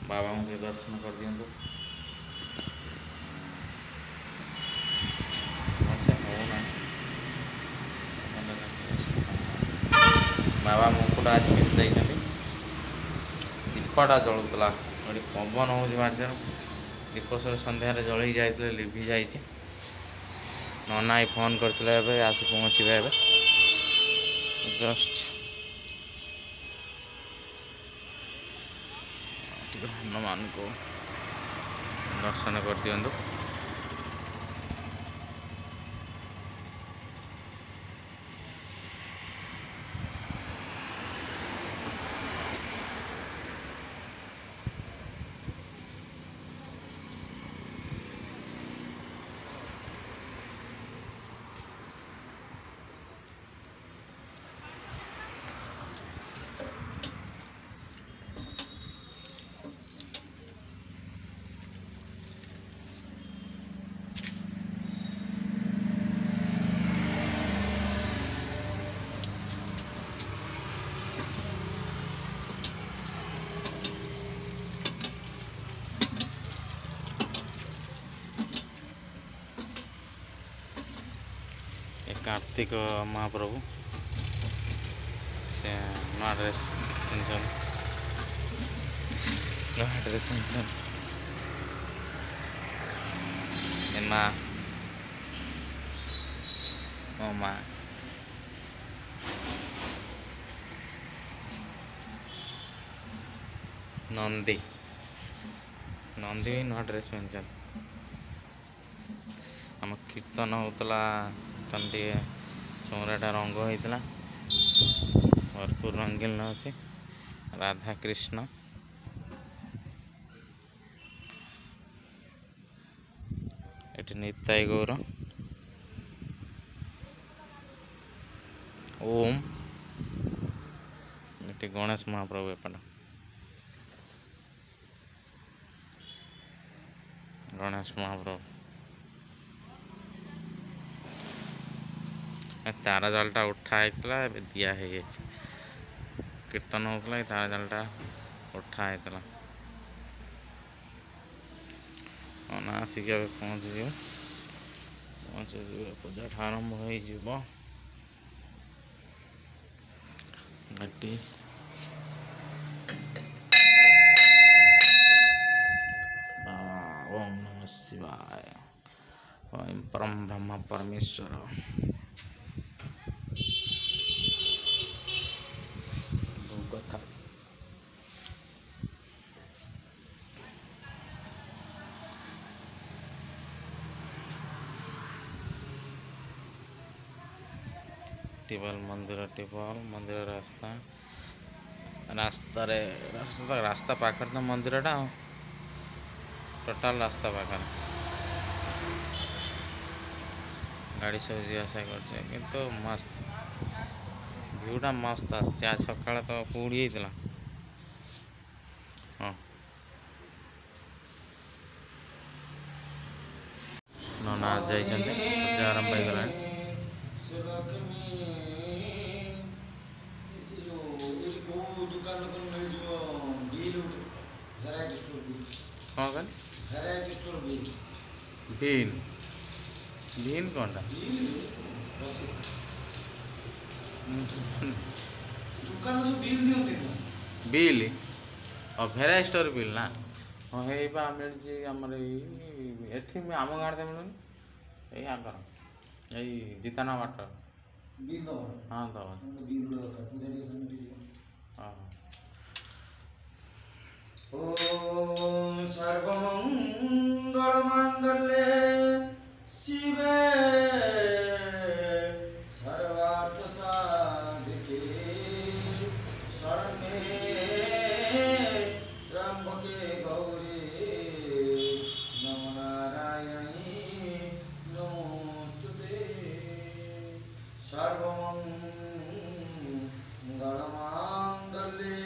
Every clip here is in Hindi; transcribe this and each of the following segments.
बाबा के दर्शन कर दिंतु बाबा मुकुट आज पिंधि दीपटा जलूला गोटे पवन हो मार्चर दीप सब सन्धार जल जाते लिभि जा नना फोन करते आसी पहुँचे जस्ट हनुमान को दर्शन कर दिंतु। कार्तिक महाप्रभु से नया ड्रेस माँ मो माँ नंदी नंदी भी नया ड्रेस पिंधन आम कीर्तन होता चौराटा रंग होता भरपूर रंगीन अच्छे राधा कृष्ण ये निताई गौर ओम ये गणेश महाप्रभु एपट गणेश महाप्रभु तार जालटा उठा होता दिया है कीर्तन होता तार जालटा उठा होता आसिक पहुँची पूजा आरंभ हो ओम नमः शिवाय ओम परम ब्रह्म परमेश्वर कथा टिबल मंदिर रास्ता रास्ता पाखर तो मंदिरटा टोटाल रास्ता पाखर गाड़ी सब जीवासा कर मस्त व्यूटा मस्त आज सका तो कूड़ी होता हाँ नना जा पूजा आरंभ हो गला हाँ कल भीन भीन कौन टा बिल और भेराई स्टोर बिल ना हाँ है मिली आमर ये आम गाँव मिलून ये आगर यही जीताना बाट हाँ दबा हाँ ओम सर्वमंगल मांगल्ये शिवे सर्वार्थ साधिके शरण्ये त्र्यंबके गौरी नमोनारायणी नमोस्तुते सर्वमंगल मांगल्ये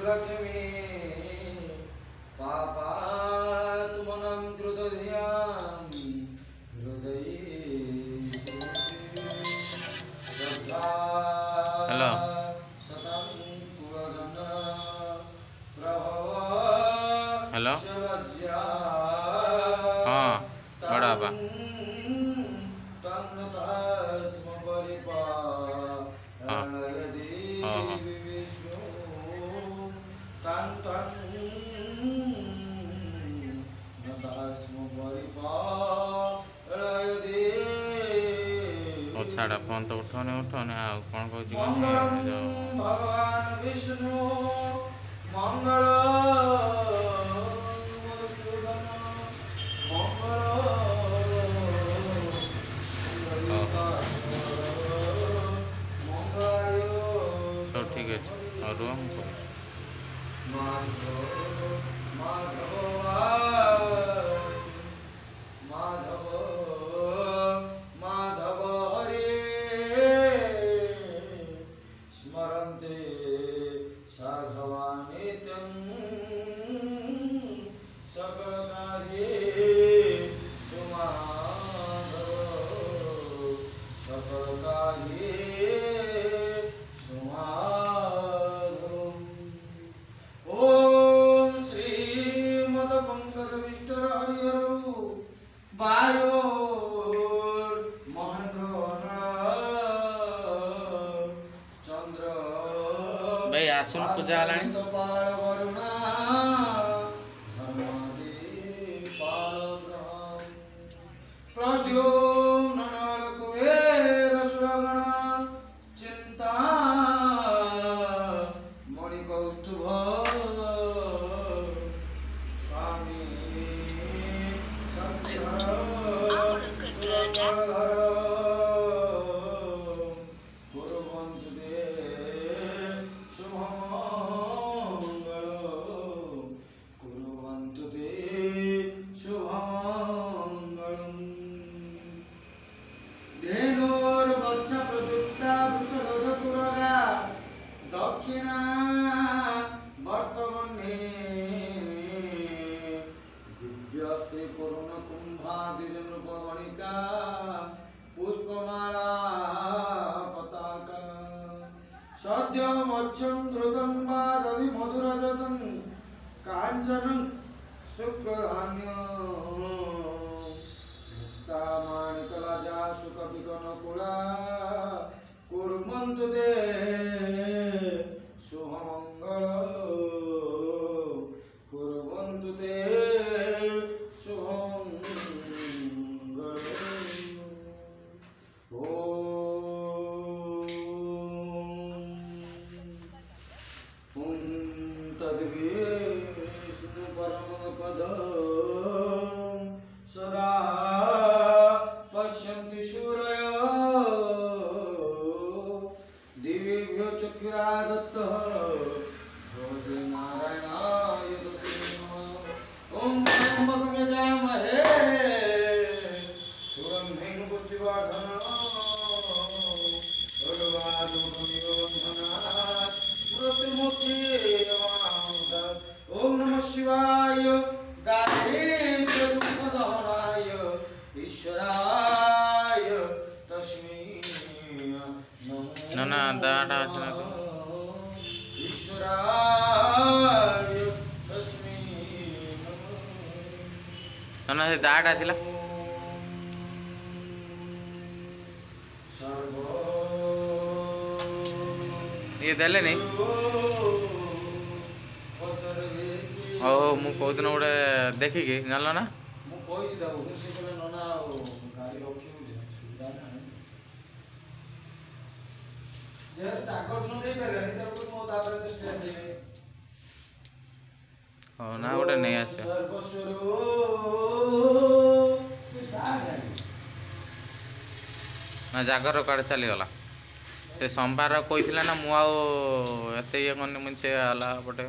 लक्ष्मी पापात्मनं कृतधियां हृदये श्रद्धा हेलो सतं पुरगण प्रभव हेलो शलज्जा हाँ बड़ा बा तन्नतास्म परिपालय हाँ देवी विष्णु तन्नतास्म परिपालय देवी। और छाड़ा फोन तो उठौने उठौने आ कौन कहूँ मंगलम भगवान विष्णु मंगलम मधुसूदन तो ठीक है और रूम को माधव हरे स्मरन्ते साधवानित्यं सकलकार्ये सुमाधव सकलकार्ये सुमाधव। ओम श्रीमद्पङ्कजमिष्टर हरिहरौ वायो महेन्द्र चंद्र भाई आसुन पूजा हलाणी चिंता मणिकौस्तुभ स्वामी कुर्वन्तु ते शुभमङ्गलं कुर्वन्तु ते शुभमङ्गलम्। धेनुर्वच्छ प्रयुक्ता वृषदधतुरगा दक्षिणा वर्तमन्ये दिव्यस्ते पूर्णकुम्भादिनृपमणिका पुष्पमाला पताका सद्य मच्छं धृतं वा दधि मधुरजतं काञ्चनं शुक्लधान्यं मुक्तामाणिकलजा सुखविकनकुला कुर्वन्तु ते शुभमङ्गलं कुर्वन्तु ते शुभमङ्गलम्। ॐ तद्विष्णु परमपदं सदा पश्यन्ति सूरयो दिव्येभ्यो चक्षुरादत्तः भवते नारायणाय तस्मै नमः। ॐ त्र्यम्बकं यजामहे सुगन्धिं पुष्टिवर्धनम् ओम नमः शिवाय दारिद्र्यदुःखदहनाय ईश्वराय तस्मै ना ना दाड़ा আছে না তো ईश्वराय तस्मै না না দাড়া ଥିଲା सर्व ये देले नहीं हो मु कहूदिन गोटे देखिकी जानल ना ମୁଁ କହିଛି ତାକୁ ସେ କହିଲେ ନନା ଆଉ ଗାଡ଼ି ରଖିବୁ ଯେ ସୁବିଧା ନାହିଁ ଯେହେତୁ ତାଙ୍କର ଦିନ ଦେଇପାରିଲାନି ତାକୁ ମୁଁ ତାପରେ ତ ଷ୍ଟେ ଦେବି हो ना गोटे नहीं आसे ना जागर काड़े चलीगला से सोमवार कही ना मु आते ये करनी मुझे आला पटे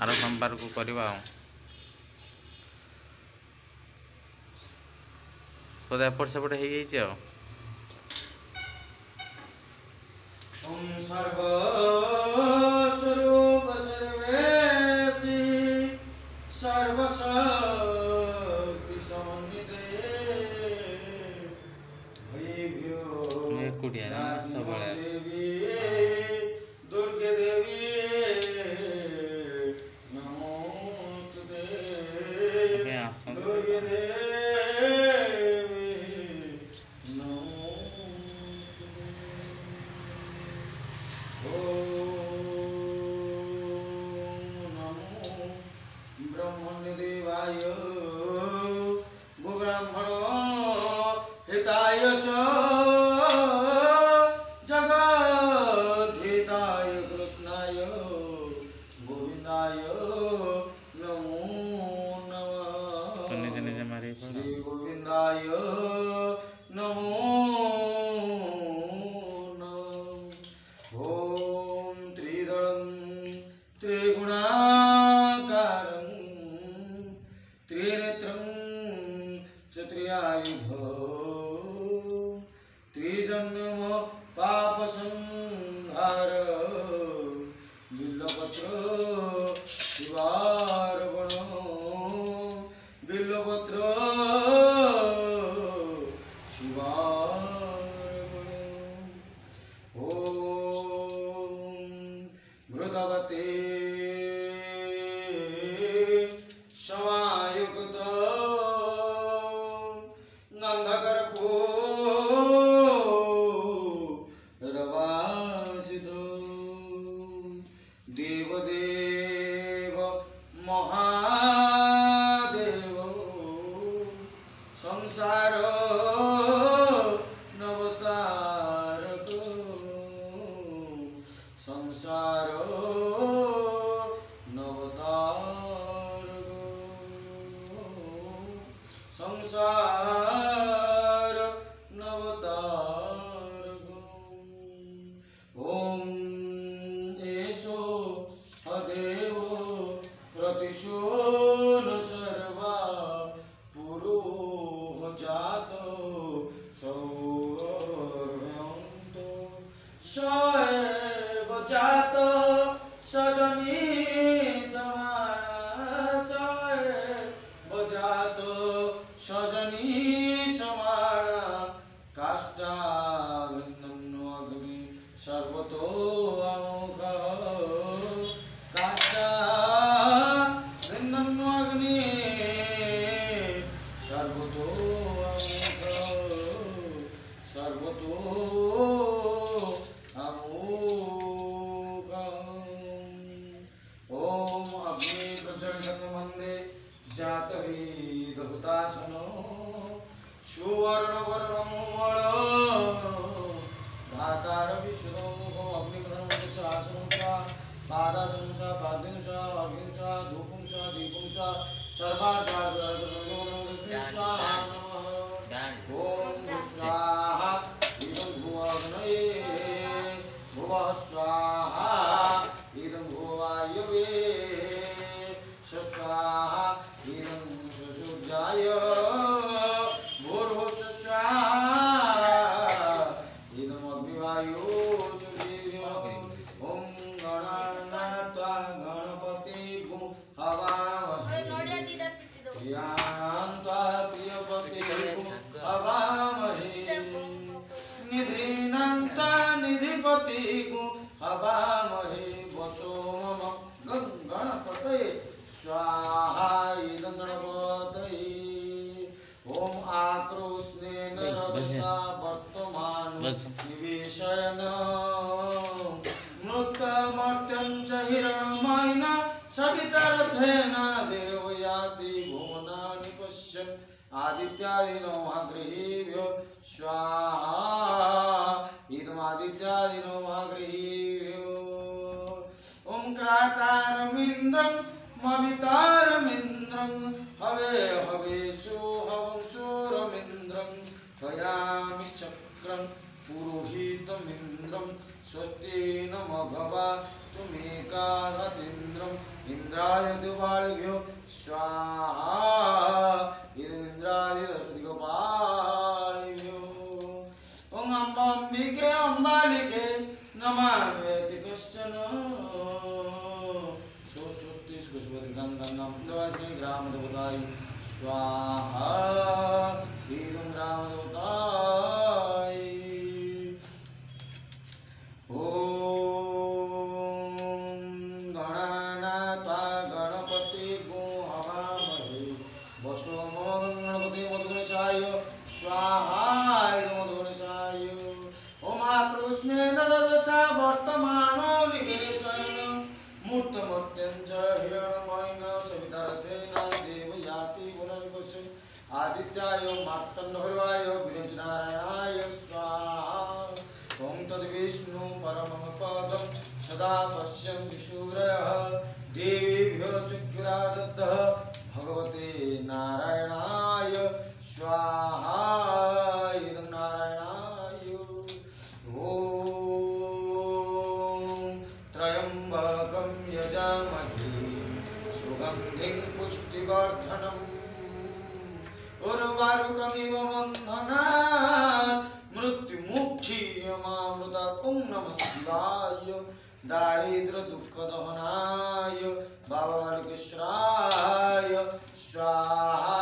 आर सोमवार को करवा सदा एपट सेपट हो जाइए ओम सर्वस्वरूप सर्वे ଏକୁଟିଆ ନାହିଁ ମୋ ସବୁବେଳେ ଦେବୀ ଦୁର୍ଗେ ଦେବୀ ନମୋସ୍ତୁତେ ଆଜ୍ଞା ଆସନ୍ତୁ। ଦୁର୍ଗେ ଦେବୀ ନମୋସ୍ତୁତେ। ନମୋ ब्रह्मण्यदेवाय गोब्राह्मण हिताय च जगद्धिताय कृष्णाय गोविन्दाय नमो निज निज नमः मारी श्री गोविन्दाय नमो नमः। ॐ त्रिदलं त्रिगुणाकारं त्रिनेत्रं चत्रियायुधो त्रिजन्म पापसंहार बिल्लपत्र शिवार्पण बिल्लपत्र शिवार्पण। ॐ घृतवते समायुक्त गन्धकर्पूरवासित देवदेव महादेव संसार नवतारक संसार नवतारक संसार नवतारक। ॐ एषो अदेव प्रतिशो न सर्वा पुरो जातो सौरभ्यन्तो स एव जातो सजनी समाना स एव जातो सजनी समाना काष्ठाभिन्नो अग्नि सर्वतो अमोघ काष्ठाभिन्नो अग्नि सर्वतो अमोघ सर्वतो अमोघ। ॐ अग्नि प्रज्वलितं वन्दे जातवेदहुतासनो सुवर्णवर्णमूल धातार विश्वमुखो अग्निप्रधानस्य आसनं च पादासनं च पाद्यं च अर्घ्यं च धूपं च दीपं च सर्वार्थार्थप्रदायकं स्वाहा नमः। ॐ स्वाहा इदं भुवग्नये भुवः स्वाहा इदं भुवायवे स्वाहा इदं सुसूर्याय भूर्भुवः स्वाहा इदं अग्निवायो सुजीव्यो। ॐ गणानात्वा गणपतिं हवामहे प्रियान्त्वा प्रियपतिं हवामहे निधीनान्त्वा निधिपतिं हवामहे वसो मम गणपतये स्वाहा इदं गणपतये। ॐ आक्रोशनेन रजसा वर्तमान निवेशयन् मृतमर्त्यं च हिरण्मयेन सवितरथेन देवयाति भुवनानि पश्यन् आदित्यादिनो महागृहीभ्यो स्वाहा इदमादित्यादिनो महागृहीभ्यो। ॐ क्रातारमिन्द्रं मवितारमिन्द्रं हवे हवेषु हवंसोरमिन्द्रं त्वयामि चक्रं पुरोहितमिन्द्रं स्वस्ति न मघवा तुमेकादतीन्द्रम् इंद्राय दिवाळभ्यो स्वाहा इंद्रादिदशदिगोपालभ्यो। ॐ अम्बाम्बिके अम्बालिके नमाम्यति कश्चन सोऽसुप्ति सुखसुभद्रं गङ्गां पुण्यवासिनी ग्रामदेवताय स्वाहा इदं ग्रामदेवताय। आदित्याय मार्तण्डभैरवाय विरञ्जनारायणाय स्वाहा। ॐ तद्विष्णु परमं पदं सदा पश्यन्ति सूरयः देवीभ्यो चक्षुरादत्तः भगवते नारायणाय स्वाहा। इदं नारायणाय। ॐ त्र्यम्बकं यजामहे सुगन्धिं पुष्टिवर्धनम् उर्वारुकमिव बन्धनात् मृत्युमुक्षीयमामृतात्। ॐ नमः शिवाय। दारिद्र्य दुःखदहनाय बाबा बालकेश्वराय स्वाहा।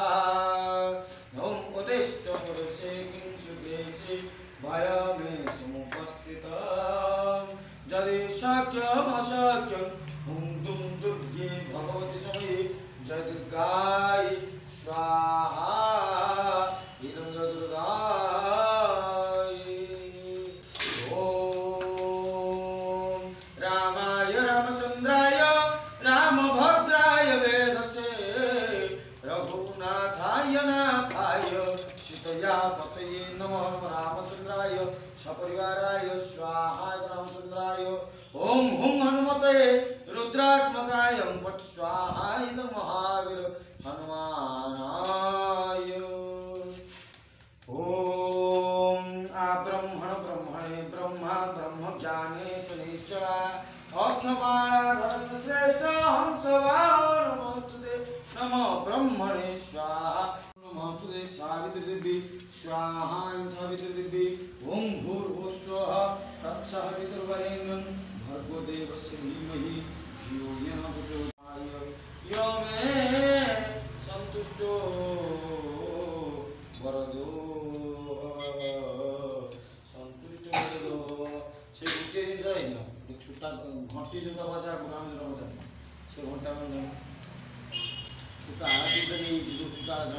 ॐ उदिष्ट पुरुषे किंसुकेशे भयमे समुपस्थितम् यदि शक्यमशक्यं हुंतुं दुर्गे भगवति समये जय दुर्गाय स्वाहा। इदं जय दुर्गाय। ॐ रामाय रामचन्द्राय रामभद्राय वेधसे रघुनाथाय नाथाय सीतया पतये नमः। रामचन्द्राय सपरिवाराय स्वाहा। रामचन्द्राय ओम हुं हनुमते रुद्रात्मकाय फट् स्वाहा। इदं महावीर हनुमानाय। ओम आब्रह्मण ब्रह्मणे ब्रह्मा ब्रह्मज्ञाने शनिश्चरा अख्यमाणा भरत श्रेष्ठ हंसवाहन नमोस्तुते। नमो ब्रह्मणे स्वाहा। नमोस्तुते सावित्री देवी स्वाहा। सावित्री देवी ओम भूर्भुवस्सुवः तत्सवितुर्वरेण्यं भर्गो देवस्य धीमहि धियो यो न प्रचोदयात्। यो मे सन्तुष्टो वरदो सन्तुष्टो वरदो। से गोटे जिनिस है छोटा घंटी जोटा बजा गुलाम जोटा बजा से घंटा में छोटा आरती करी जो छोटा आरती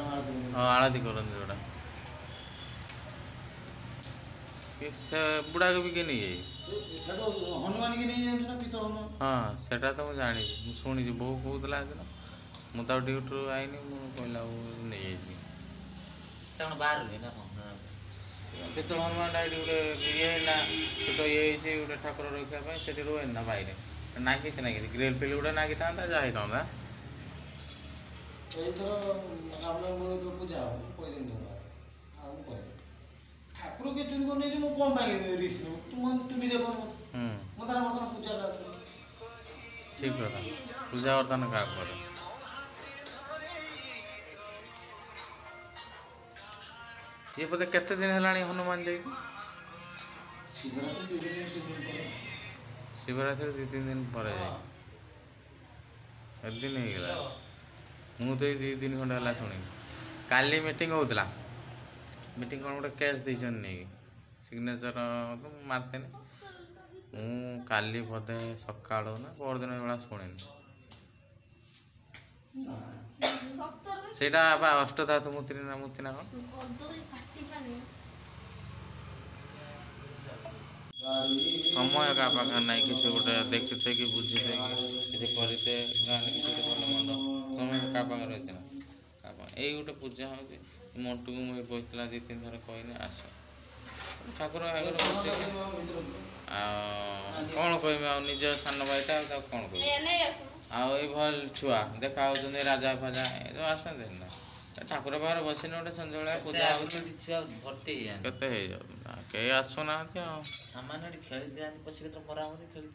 हाँ आरती करन जोड़ा से बुढ़ा को भी के नहीं जाई सेटो हनुमान की नहीं जान ना पितर हनुमान। हाँ सेटा तो मुझे जानी मु सुनी बहु कहूला ना मु तो ड्यूटी आईनी मु कहला नहीं जाई तण बाहर रे ना केत हनुमान डायरी गोटे ये ना छोट ये गोटे ठाकुर रखा से रुहे ना बाहर नागी ग्रिल फिल गुड़ा नागी था जा पूजा ठाकुर के चुन को नहीं मु कौन पाई रिस्क तुम निजे कर मु तारा बर्तन पूजा कर ठीक कथा पूजा वर्तन का कर ये पता केते दिन हेलाणी हनुमान जाई शिवरात्रि शिवरात्रि 2-3 दिन पर जाए दिन हो गला मु तो 2-3 घंटा है शुणी काली मीटिंग होता मीटिंग कौन गोटे कैश देन नहीं सिग्नेचर मारते मु काली बोधे सका ना परदिन बेला शुणी सेटा अष्टधातु मूर्ति ना मूर्ति ना कौन समय का पाखा ना किसी गोटे देखते कि बुझीते किसी करते गाँव किसी भल मंद समय का पाखे रही ना यही गोटे पूजा हो मंटू को मुझे बसला 2-3 थर कहने आस ठाकुर आगे कौन कह निज सान भाईटा कौन कह भल छुआ देखा राजा फाजा आसते ना ठाकुर पाखे बस गोटे संध्या पूजा भर्ती केते कई आसुना सामान्य खेली दिखाते पशिक मरा खेली